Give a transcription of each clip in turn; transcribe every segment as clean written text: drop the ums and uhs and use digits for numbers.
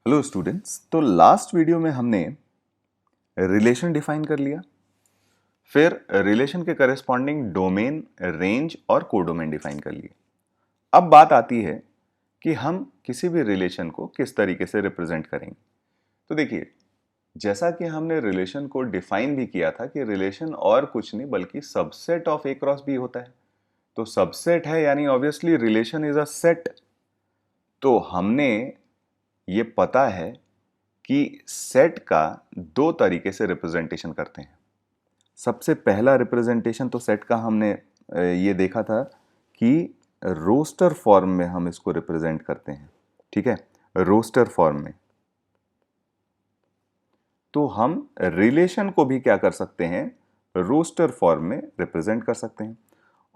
Hello students. तो last video में हमने रिलेशन डिफाइन कर लिया, फिर रिलेशन के करस्पॉन्डिंग डोमेन, रेंज और कोडोमेन डिफाइन कर लिए। अब बात आती है कि हम किसी भी रिलेशन को किस तरीके से रिप्रेजेंट करेंगे। तो देखिए, जैसा कि हमने रिलेशन को डिफाइन भी किया था कि रिलेशन और कुछ नहीं बल्कि subset of A cross B होता है। तो सबसेट है यानी obviously relation is a set. तो हमने ये पता है कि सेट का दो तरीके से रिप्रेजेंटेशन करते हैं। सबसे पहला रिप्रेजेंटेशन तो सेट का हमने ये देखा था कि रोस्टर फॉर्म में हम इसको रिप्रेजेंट करते हैं। ठीक है, रोस्टर फॉर्म में। तो हम रिलेशन को भी क्या कर सकते हैं, रोस्टर फॉर्म में रिप्रेजेंट कर सकते हैं।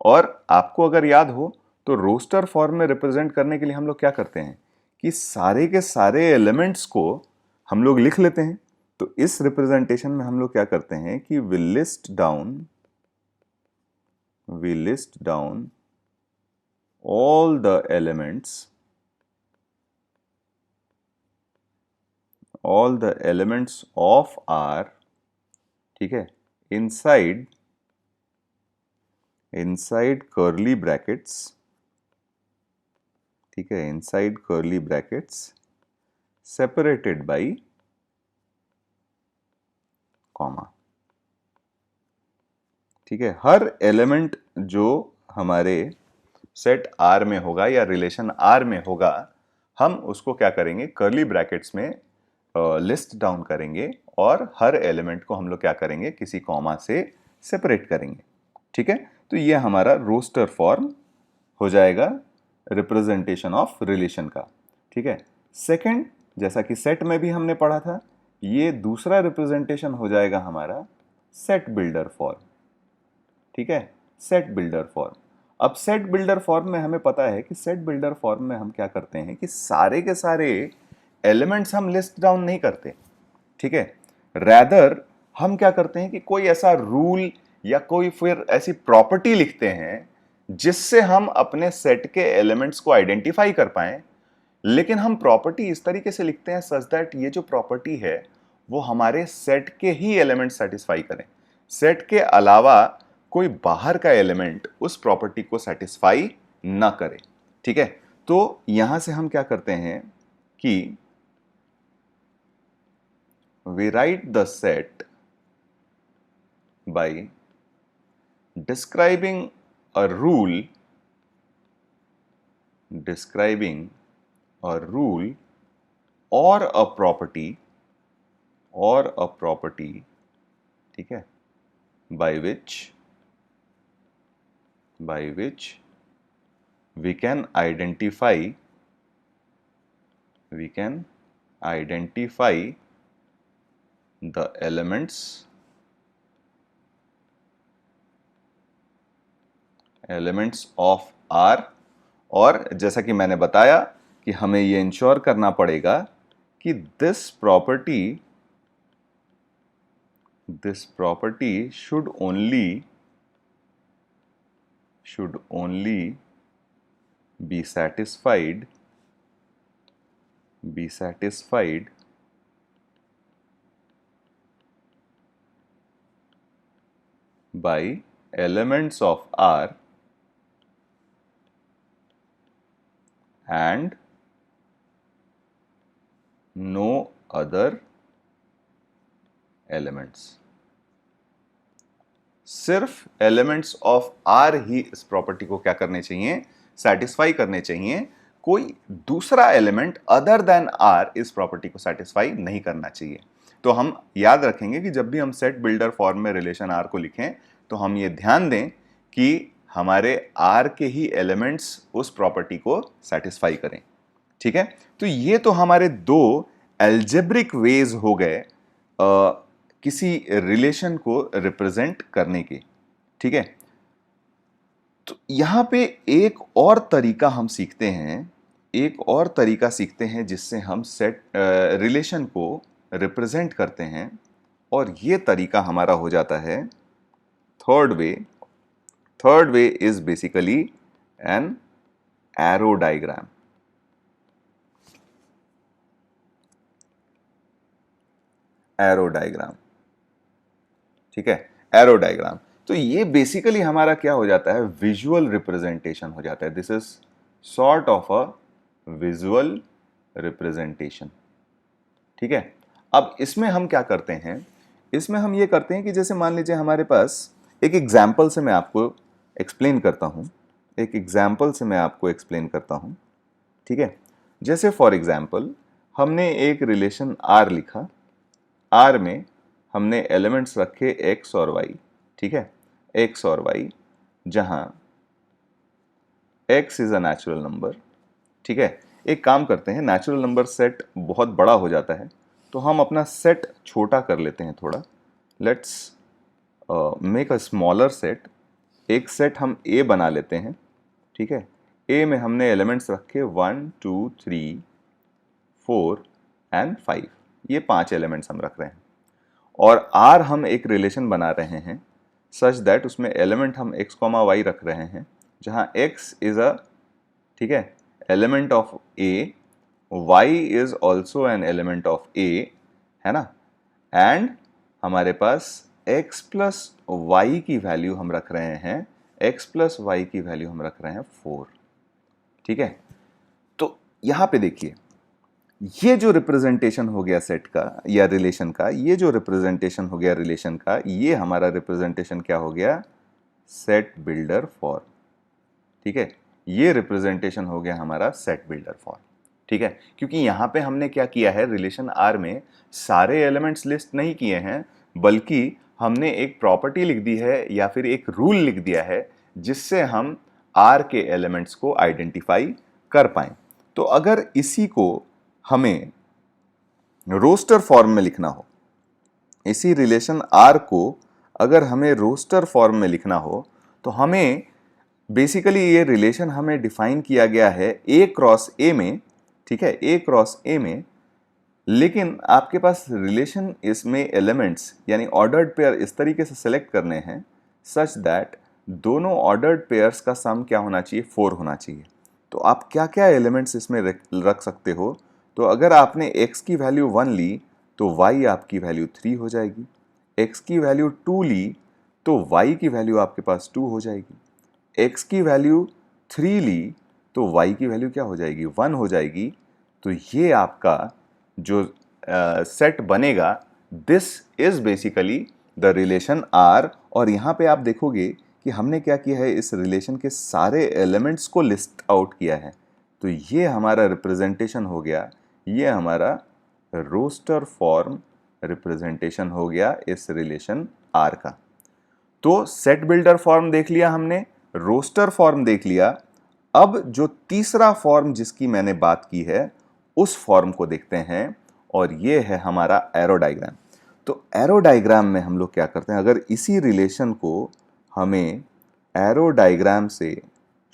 और आपको अगर याद हो तो रोस्टर फॉर्म में रिप्रेजेंट करने के लिए हम लोग क्या करते हैं कि सारे के सारे एलिमेंट्स को हम लोग लिख लेते हैं। तो इस रिप्रेजेंटेशन में हम लोग क्या करते हैं कि we list down all the elements of R, ठीक है, inside curly brackets, ठीक है, inside curly brackets separated by comma. ठीक है, हर एलिमेंट जो हमारे सेट आर में होगा या रिलेशन आर में होगा, हम उसको क्या करेंगे, कर्ली ब्रैकेट्स में लिस्ट डाउन करेंगे और हर एलिमेंट को हम लोग क्या करेंगे, किसी कॉमा से सेपरेट करेंगे। ठीक है, तो ये हमारा रोस्टर फॉर्म हो जाएगा रिप्रेजेंटेशन ऑफ रिलेशन का। ठीक है, सेकंड, जैसा कि सेट में भी हमने पढ़ा था, ये दूसरा रिप्रेजेंटेशन हो जाएगा हमारा सेट बिल्डर फॉर्म। ठीक है, सेट बिल्डर फॉर्म। अब सेट बिल्डर फॉर्म में हमें पता है कि सेट बिल्डर फॉर्म में हम क्या करते हैं कि सारे के सारे एलिमेंट्स हम लिस्ट डाउन नहीं करते। ठीक है, रैदर हम क्या करते हैं कि कोई ऐसा रूल या कोई फिर ऐसी प्रॉपर्टी लिखते हैं जिससे हम अपने सेट के एलिमेंट्स को आइडेंटिफाई कर पाए। लेकिन हम प्रॉपर्टी इस तरीके से लिखते हैं सच दैट ये जो प्रॉपर्टी है वो हमारे सेट के ही एलिमेंट सेटिस्फाई करें, सेट के अलावा कोई बाहर का एलिमेंट उस प्रॉपर्टी को सेटिस्फाई ना करे। ठीक है, तो यहां से हम क्या करते हैं कि we write the set by describing a rule और अ प्रॉपर्टी, ठीक है, by which we can identify the elements of R। और जैसा कि मैंने बताया कि हमें ये इंश्योर करना पड़ेगा कि this property should only be satisfied by elements of R and no other elements। सिर्फ एलिमेंट्स ऑफ आर ही इस प्रॉपर्टी को क्या करने चाहिए, सेटिस्फाई करने चाहिए। कोई दूसरा एलिमेंट अदर देन आर इस प्रॉपर्टी को सेटिस्फाई नहीं करना चाहिए। तो हम याद रखेंगे कि जब भी हम सेट बिल्डर फॉर्म में रिलेशन आर को लिखें तो हम ये ध्यान दें कि हमारे आर के ही एलिमेंट्स उस प्रॉपर्टी को सेटिस्फाई करें। ठीक है, तो ये तो हमारे दो एल्जेब्रिक वेज हो गए किसी रिलेशन को रिप्रेजेंट करने के। ठीक है, तो यहां पे एक और तरीका हम सीखते हैं, जिससे हम सेट रिलेशन को रिप्रेजेंट करते हैं, और ये तरीका हमारा हो जाता है third way is basically an arrow diagram. Arrow diagram, ठीक है, एरो डायग्राम। तो ये बेसिकली हमारा क्या हो जाता है, विजुअल रिप्रेजेंटेशन हो जाता है। This is sort of a visual representation, ठीक है। अब इसमें हम क्या करते हैं, इसमें हम ये करते हैं कि जैसे मान लीजिए हमारे पास एक एग्जाम्पल से मैं आपको एक्सप्लेन करता हूं, एक एग्जाम्पल से मैं आपको एक्सप्लेन करता हूं, ठीक है। जैसे फॉर एग्जाम्पल हमने एक रिलेशन आर लिखा, आर में हमने एलिमेंट्स रखे एक्स और वाई, ठीक है, एक्स और वाई, जहां x is a natural number, ठीक है। एक काम करते हैं, नेचुरल नंबर सेट बहुत बड़ा हो जाता है तो हम अपना सेट छोटा कर लेते हैं थोड़ा। Let's make a smaller set. एक सेट हम ए बना लेते हैं, ठीक है। ए में हमने एलिमेंट्स रखे 1 2 3 4 एंड 5, ये 5 एलिमेंट्स हम रख रहे हैं। और आर हम एक रिलेशन बना रहे हैं सच दैट उसमें एलिमेंट हम एक्स कॉमा वाई रख रहे हैं, जहां एक्स इज अ, ठीक है, element of A, y is also an element of A, है ना। एंड हमारे पास x प्लस वाई की वैल्यू हम रख रहे हैं, x प्लस वाई की वैल्यू हम रख रहे हैं 4, ठीक है। तो यहां पे देखिए, ये जो रिप्रेजेंटेशन हो गया सेट का या रिलेशन का, ये जो रिप्रेजेंटेशन हो गया रिलेशन का, ये हमारा रिप्रेजेंटेशन क्या हो गया, सेट बिल्डर फॉर्म, ठीक है। ये रिप्रेजेंटेशन हो गया हमारा सेट बिल्डर फॉर्म, ठीक है। क्योंकि यहां पे हमने क्या किया है, रिलेशन आर में सारे एलिमेंट्स लिस्ट नहीं किए हैं, बल्कि हमने एक प्रॉपर्टी लिख दी है या फिर एक रूल लिख दिया है जिससे हम आर के एलिमेंट्स को आइडेंटिफाई कर पाए। तो अगर इसी को हमें रोस्टर फॉर्म में लिखना हो, इसी रिलेशन आर को अगर हमें रोस्टर फॉर्म में लिखना हो, तो हमें बेसिकली ये रिलेशन हमें डिफाइन किया गया है ए क्रॉस ए में, ठीक है, ए क्रॉस ए में। लेकिन आपके पास रिलेशन इसमें एलिमेंट्स यानी ऑर्डर्ड पेयर इस तरीके से सेलेक्ट करने हैं सच दैट दोनों ऑर्डर्ड पेयर्स का सम क्या होना चाहिए, 4 होना चाहिए। तो आप क्या क्या एलिमेंट्स इसमें रख सकते हो, तो अगर आपने x की वैल्यू 1 ली तो y आपकी वैल्यू 3 हो जाएगी, x की वैल्यू 2 ली तो y की वैल्यू आपके पास 2 हो जाएगी, x की वैल्यू 3 ली तो y की वैल्यू क्या हो जाएगी, 1 हो जाएगी। तो ये आपका जो सेट बनेगा, this is basically the relation R. और यहाँ पे आप देखोगे कि हमने क्या किया है, इस रिलेशन के सारे एलिमेंट्स को लिस्ट आउट किया है। तो ये हमारा रिप्रेजेंटेशन हो गया, ये हमारा रोस्टर फॉर्म रिप्रेजेंटेशन हो गया इस रिलेशन आर का। तो सेट बिल्डर फॉर्म देख लिया हमने, रोस्टर फॉर्म देख लिया। अब जो तीसरा फॉर्म जिसकी मैंने बात की है उस फॉर्म को देखते हैं, और ये है हमारा एरो डायग्राम। तो एरो डायग्राम में हम लोग क्या करते हैं, अगर इसी रिलेशन को हमें एरो डायग्राम से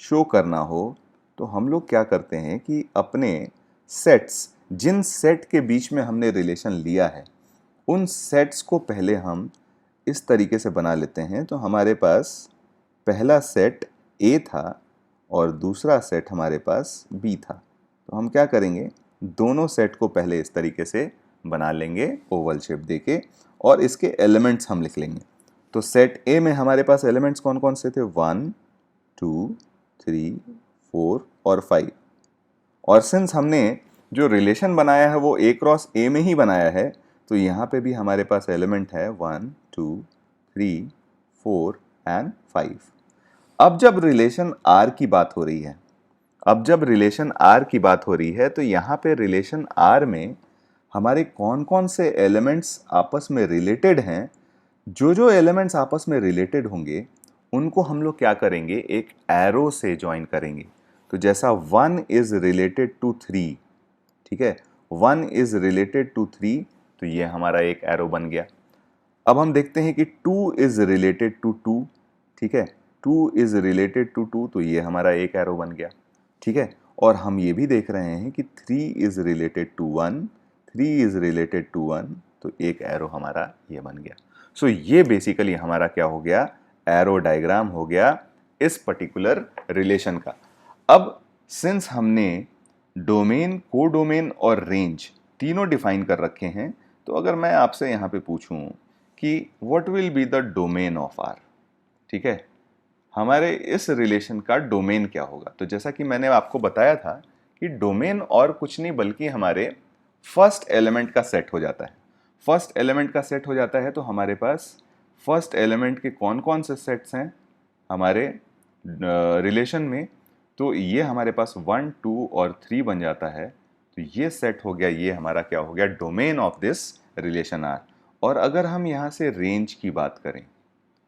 शो करना हो तो हम लोग क्या करते हैं कि अपने सेट्स, जिन सेट के बीच में हमने रिलेशन लिया है, उन सेट्स को पहले हम इस तरीके से बना लेते हैं। तो हमारे पास पहला सेट A था और दूसरा सेट हमारे पास B था। तो हम क्या करेंगे, दोनों सेट को पहले इस तरीके से बना लेंगे ओवल शेप देके, और इसके एलिमेंट्स हम लिख लेंगे। तो सेट A में हमारे पास एलिमेंट्स कौन कौन से थे, 1 2 3 4 और 5। और सिंस हमने जो रिलेशन बनाया है वो A क्रॉस A में ही बनाया है, तो यहाँ पे भी हमारे पास एलिमेंट है 1 2 3 4 एंड 5। अब जब रिलेशन R की बात हो रही है, अब जब रिलेशन R की बात हो रही है, तो यहाँ पे रिलेशन R में हमारे कौन कौन से एलिमेंट्स आपस में रिलेटेड हैं। जो एलिमेंट्स आपस में रिलेटेड होंगे उनको हम लोग क्या करेंगे, एक एरो से ज्वाइन करेंगे। तो जैसा 1 इज रिलेटेड टू 3, ठीक है, 1 इज रिलेटेड टू 3, तो ये हमारा एक एरो बन गया। अब हम देखते हैं कि 2 इज रिलेटेड टू 2, ठीक है, 2 इज रिलेटेड टू 2, तो ये हमारा एक एरो बन गया, ठीक है। और हम ये भी देख रहे हैं कि 3 is related to 1, 3 is related to 1, तो एक एरो हमारा ये बन गया। सो ये बेसिकली हमारा क्या हो गया, एरो डायग्राम हो गया इस पर्टिकुलर रिलेशन का। अब सिंस हमने डोमेन, कोडोमेन और रेंज तीनों डिफाइन कर रखे हैं, तो अगर मैं आपसे यहाँ पे पूछूं कि what will be the domain of R, ठीक है, हमारे इस रिलेशन का डोमेन क्या होगा, तो जैसा कि मैंने आपको बताया था कि डोमेन और कुछ नहीं बल्कि हमारे फर्स्ट एलिमेंट का सेट हो जाता है। फर्स्ट एलिमेंट का सेट हो जाता है तो हमारे पास फर्स्ट एलिमेंट के कौन कौन से सेट्स हैं हमारे रिलेशन में, तो ये हमारे पास 1, 2 और 3 बन जाता है। तो ये सेट हो गया, ये हमारा क्या हो गया, domain of this relation R. और अगर हम यहाँ से रेंज की बात करें,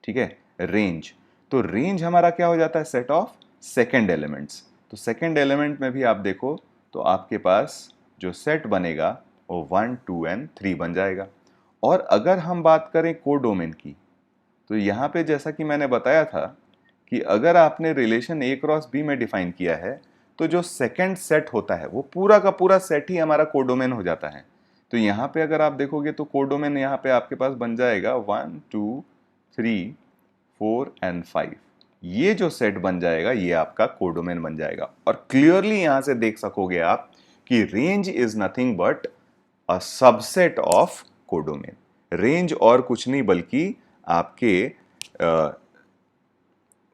ठीक है, रेंज, तो रेंज हमारा क्या हो जाता है, सेट ऑफ सेकेंड एलिमेंट्स। तो सेकेंड एलिमेंट में भी आप देखो तो आपके पास जो सेट बनेगा वो 1, 2 एंड 3 बन जाएगा। और अगर हम बात करें कोडोमेन की, तो यहाँ पे जैसा कि मैंने बताया था कि अगर आपने रिलेशन ए क्रॉस बी में डिफाइन किया है तो जो सेकंड सेट होता है वो पूरा का पूरा सेट ही हमारा कोडोमेन हो जाता है। तो यहाँ पे अगर आप देखोगे तो कोडोमेन यहाँ पे आपके पास बन जाएगा 1, 2, 3, 4 एंड 5। ये जो सेट बन जाएगा ये आपका कोडोमेन बन जाएगा। और क्लियरली यहां से देख सकोगे आप कि range is nothing but a subset of codomain. Range और कुछ नहीं बल्कि आपके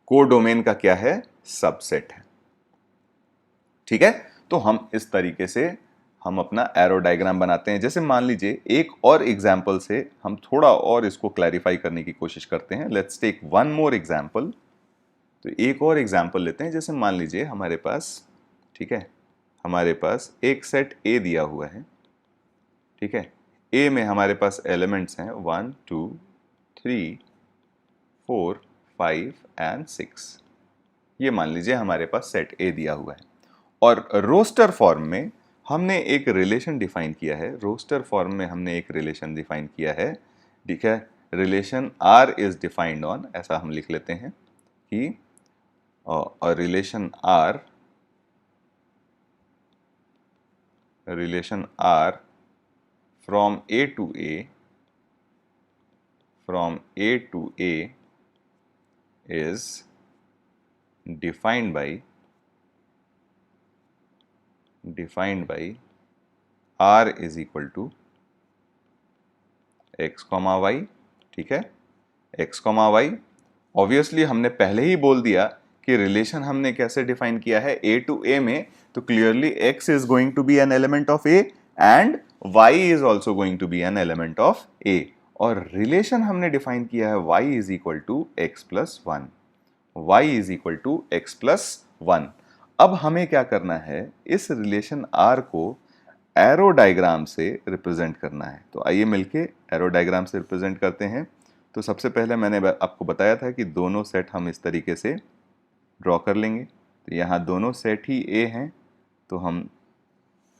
कोडोमेन का क्या है, सबसेट है। ठीक है, तो हम इस तरीके से हम अपना एरो डायग्राम बनाते हैं। जैसे मान लीजिए एक और एग्जाम्पल से हम थोड़ा और इसको क्लैरिफाई करने की कोशिश करते हैं। Let's take one more example. तो एक और एग्जाम्पल लेते हैं। जैसे मान लीजिए हमारे पास, ठीक है, हमारे पास एक सेट ए दिया हुआ है, ठीक है, ए में हमारे पास एलिमेंट्स हैं 1, 2, 3, 4, 5 एंड 6। ये मान लीजिए हमारे पास सेट ए दिया हुआ है। और रोस्टर फॉर्म में हमने एक रिलेशन डिफाइन किया है। रोस्टर फॉर्म में हमने एक रिलेशन डिफाइन किया है, ठीक है, relation R is defined on, ऐसा हम लिख लेते हैं कि relation R from A to A is defined by R is equal to x, y, ठीक है, x, y। ऑब्वियसली हमने पहले ही बोल दिया कि रिलेशन हमने कैसे डिफाइन किया है A to A में, तो clearly x is going to be an element of A and y is also going to be an element of A। और रिलेशन हमने डिफाइन किया है y is equal to x plus 1, y is equal to x plus 1। अब हमें क्या करना है, इस रिलेशन R को एरो डायग्राम से रिप्रेजेंट करना है। तो आइए मिलके एरो डायग्राम से रिप्रेजेंट करते हैं। तो सबसे पहले मैंने आपको बताया था कि दोनों सेट हम इस तरीके से ड्रॉ कर लेंगे। तो यहाँ दोनों सेट ही ए हैं, तो हम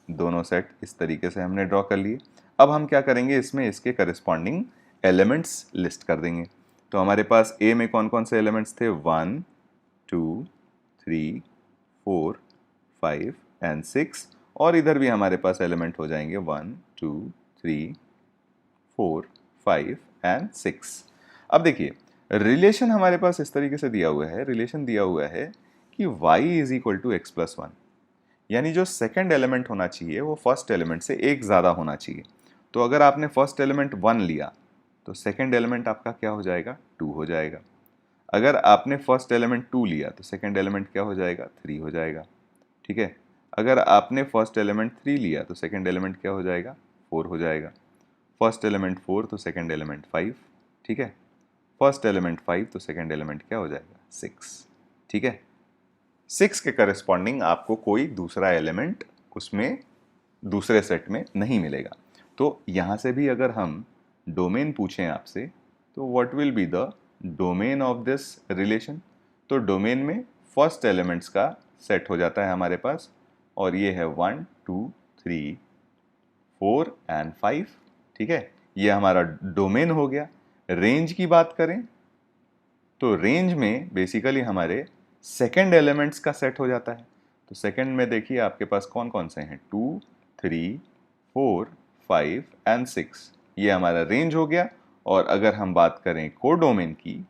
दोनों सेट इस तरीके से हमने ड्रॉ कर लिए। अब हम क्या करेंगे, इसमें इसके करस्पॉन्डिंग एलिमेंट्स लिस्ट कर देंगे। तो हमारे पास ए में कौन कौन से एलिमेंट्स थे, 1, 2, 3, 4, 5 एंड 6। और इधर भी हमारे पास एलिमेंट हो जाएंगे 1, 2, 3, 4, 5 एंड 6। अब देखिए रिलेशन हमारे पास इस तरीके से दिया हुआ है, रिलेशन दिया हुआ है कि y is equal to x plus 1, यानी जो सेकेंड एलिमेंट होना चाहिए वो फर्स्ट एलिमेंट से एक ज़्यादा होना चाहिए। तो अगर आपने फर्स्ट एलिमेंट 1 लिया तो सेकेंड एलिमेंट आपका क्या हो जाएगा, 2 हो जाएगा। अगर आपने फर्स्ट एलिमेंट 2 लिया तो सेकेंड एलिमेंट क्या हो जाएगा, 3 हो जाएगा, ठीक है। अगर आपने फर्स्ट एलिमेंट 3 लिया तो सेकेंड एलिमेंट क्या हो जाएगा, 4 हो जाएगा। फर्स्ट एलिमेंट 4 तो सेकेंड एलिमेंट 5, ठीक है। फर्स्ट एलिमेंट 5 तो सेकेंड एलिमेंट क्या हो जाएगा, 6, ठीक है। 6 के करस्पॉन्डिंग आपको कोई दूसरा एलिमेंट उसमें दूसरे सेट में नहीं मिलेगा। तो यहाँ से भी अगर हम डोमेन पूछें आपसे तो what will be the domain of this relation, तो डोमेन में फर्स्ट एलिमेंट्स का सेट हो जाता है हमारे पास, और ये है 1, 2, 3, 4 एंड 5, ठीक है। ये हमारा डोमेन हो गया। रेंज की बात करें तो रेंज में बेसिकली हमारे सेकेंड एलिमेंट्स का सेट हो जाता है। तो सेकेंड में देखिए आपके पास कौन कौन से हैं, 2, 3, 4, 5 एंड 6, ये हमारा रेंज हो गया। और अगर हम बात करें कोडोमेन की,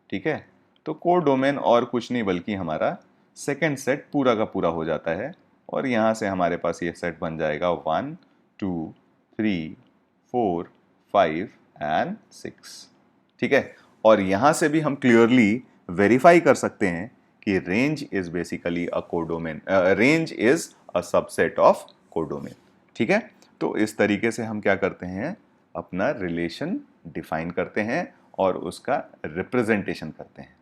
ठीक है, तो कोडोमेन और कुछ नहीं बल्कि हमारा सेकेंड सेट पूरा का पूरा हो जाता है। और यहाँ से हमारे पास ये सेट बन जाएगा 1, 2, 3, 4, 5 एंड 6। ठीक है, और यहां से भी हम क्लियरली वेरीफाई कर सकते हैं कि range is basically a codomain, range is a subset of codomain. ठीक है, तो इस तरीके से हम क्या करते हैं, अपना रिलेशन डिफाइन करते हैं और उसका रिप्रेजेंटेशन करते हैं।